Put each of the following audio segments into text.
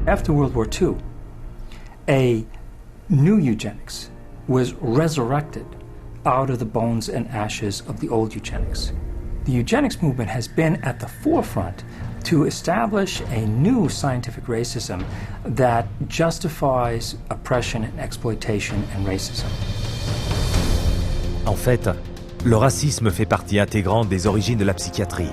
After World War II, a new eugenics was resurrected out of the bones and ashes of the old eugenics. The eugenics movement has been at the forefront to establish a new scientific racism that justifies oppression and exploitation and racism. En fait, le racisme fait partie intégrante des origines de la psychiatrie.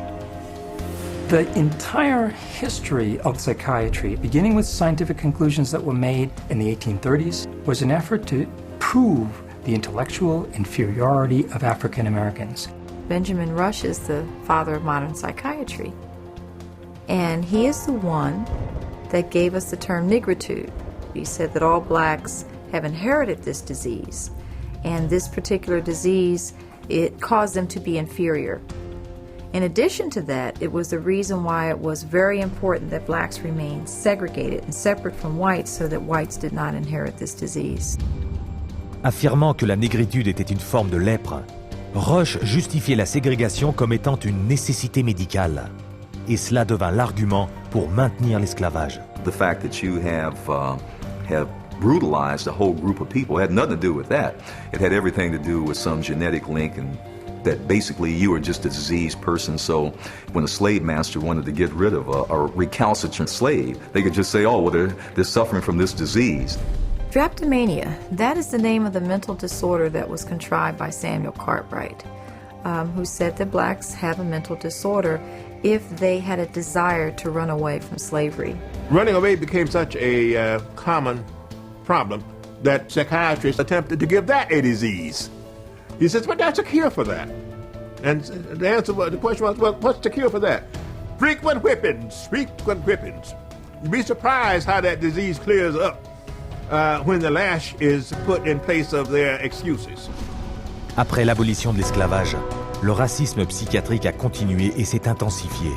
The entire history of psychiatry, beginning with scientific conclusions that were made in the 1830s, was an effort to prove the intellectual inferiority of African Americans. Benjamin Rush is the father of modern psychiatry. And he is the one that gave us the term nigritude. He said that all blacks have inherited this disease. And this particular disease, it caused them to be inferior. In addition to that, it was the reason why it was very important that blacks remain segregated and separate from whites so that whites did not inherit this disease. Affirmant que la négritude était une forme de lèpre, Rush justifiait la ségrégation comme étant une nécessité médicale. Et cela devint l'argument pour maintenir l'esclavage. The fact that you have brutalized a whole group of people had nothing to do with that. It had everything to do with some genetic link and that basically you were just a diseased person. So when a slave master wanted to get rid of a recalcitrant slave, they could just say, oh, well, they're suffering from this disease. Drapetomania, that is the name of the mental disorder that was contrived by Samuel Cartwright, who said that blacks have a mental disorder if they had a desire to run away from slavery. Running away became such a common problem that psychiatrists attempted to give that a disease. He says, but that's a cure for that. And the question was, well, what's the cure for that? Frequent whippings, frequent whippings. You'd be surprised how that disease clears up when the lash is put in place of their excuses. Après l'abolition de l'esclavage, le racisme psychiatrique a continué et s'est intensifié.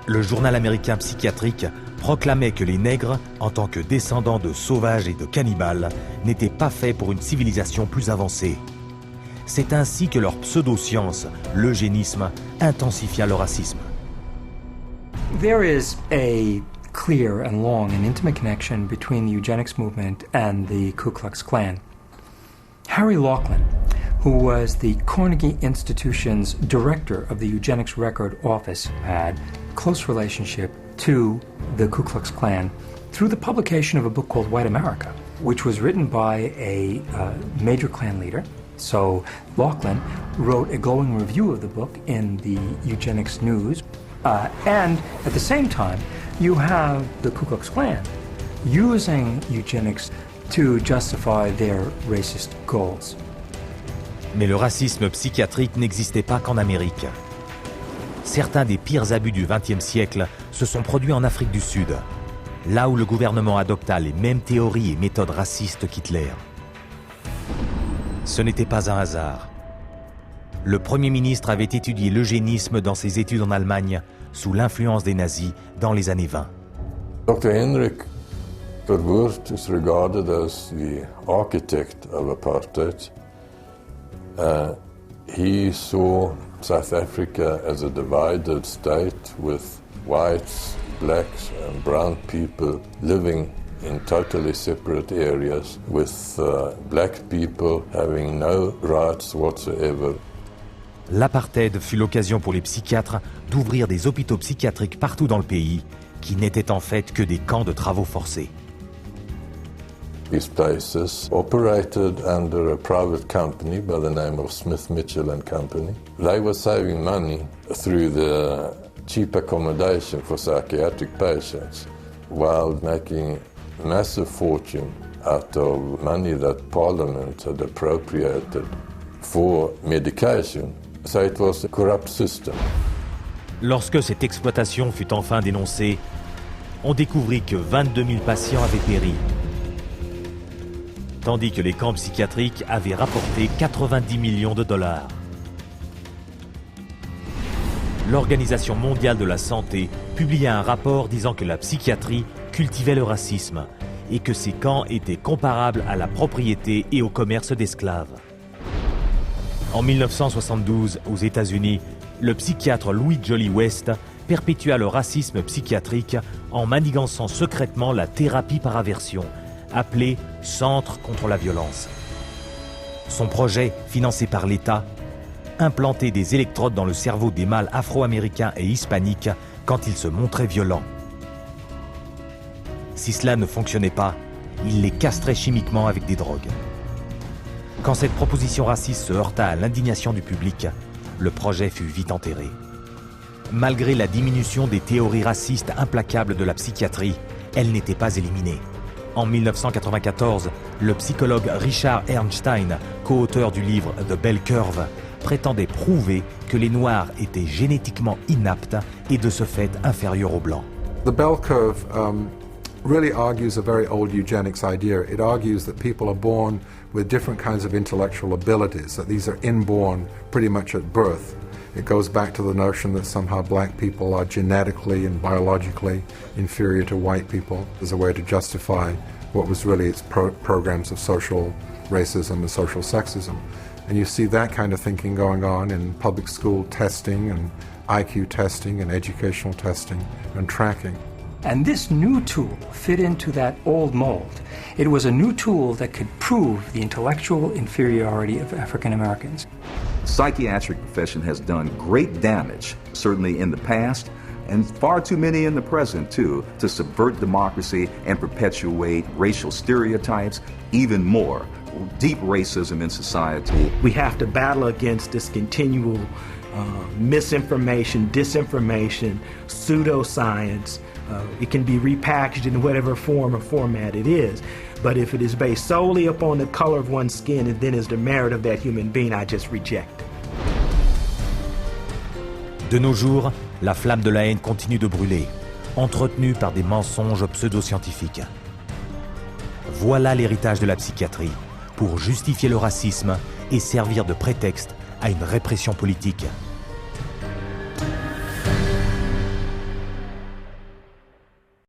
Le journal américain psychiatrique proclamait que les nègres, en tant que descendants de sauvages et de cannibales, n'étaient pas faits pour une civilisation plus avancée. C'est ainsi que leur pseudo-science, l'eugénisme, intensifia le racisme. There is a clear and long and intimate connection between the eugenics movement and the Ku Klux Klan. Harry Laughlin, who was the Carnegie Institution's director of the Eugenics Record Office, had close relationship to the Ku Klux Klan through the publication of a book called White America, which was written by a major Klan leader. So Laughlin wrote a glowing review of the book in the Eugenics News. And at the same time, you have the Ku Klux Klan using eugenics to justify their racist goals. Mais le racisme psychiatrique n'existait pas qu'en Amérique. Certains des pires abus du XXe siècle se sont produits en Afrique du Sud, là où le gouvernement adopta les mêmes théories et méthodes racistes qu'Hitler. Ce n'était pas un hasard. Le Premier ministre avait étudié l'eugénisme dans ses études en Allemagne, sous l'influence des nazis dans les années 20. Dr. Henrik Verwoerd is regarded as the architect of apartheid. He saw South Africa as a divided state with whites, blacks and brown people living in totally separate areas, with black people having no rights whatsoever. L'apartheid fut l'occasion pour les psychiatres d'ouvrir des hôpitaux psychiatriques partout dans le pays, qui n'étaient en fait que des camps de travaux forcés. These places operated under a private company by the name of Smith, Mitchell and Company. They were saving money through the cheap accommodation for psychiatric patients, while making massive fortune out of money that Parliament had appropriated for medication. So it was a corrupt system. Lorsque cette exploitation fut enfin dénoncée, on découvrit que 22 000 patients avaient péri, tandis que les camps psychiatriques avaient rapporté 90 millions de dollars. L'Organisation mondiale de la santé publia un rapport disant que la psychiatrie cultivait le racisme et que ces camps étaient comparables à la propriété et au commerce d'esclaves. En 1972, aux États-Unis, le psychiatre Louis Jolly West perpétua le racisme psychiatrique en manigançant secrètement la thérapie par aversion, appelée « Centre contre la violence ». Son projet, financé par l'État, implantait des électrodes dans le cerveau des mâles afro-américains et hispaniques quand ils se montraient violents. Si cela ne fonctionnait pas, il les castrait chimiquement avec des drogues. Quand cette proposition raciste se heurta à l'indignation du public, le projet fut vite enterré. Malgré la diminution des théories racistes implacables de la psychiatrie, elle n'était pas éliminée. En 1994, le psychologue Richard Ernstein, co-auteur du livre The Bell Curve, prétendait prouver que les Noirs étaient génétiquement inaptes et de ce fait inférieurs aux Blancs. The Bell Curve really argues a very old eugenics idea. It argues that people are born with different kinds of intellectual abilities, that these are inborn pretty much at birth. It goes back to the notion that somehow black people are genetically and biologically inferior to white people as a way to justify what was really its programs of social racism and social sexism. And you see that kind of thinking going on in public school testing and IQ testing and educational testing and tracking. And this new tool fit into that old mold. It was a new tool that could prove the intellectual inferiority of African Americans. The psychiatric profession has done great damage, certainly in the past, and far too many in the present, too, to subvert democracy and perpetuate racial stereotypes, even more, deep racism in society. We have to battle against this continual misinformation, disinformation, pseudoscience. It can be repackaged in whatever form or format it is. But if it is based solely upon the color of one's skin and then is the merit of that human being, I just reject it. De nos jours, la flamme de la haine continue de brûler, entretenue par des mensonges pseudo-scientifiques. Voilà l'héritage de la psychiatrie, pour justifier le racisme et servir de prétexte à une répression politique.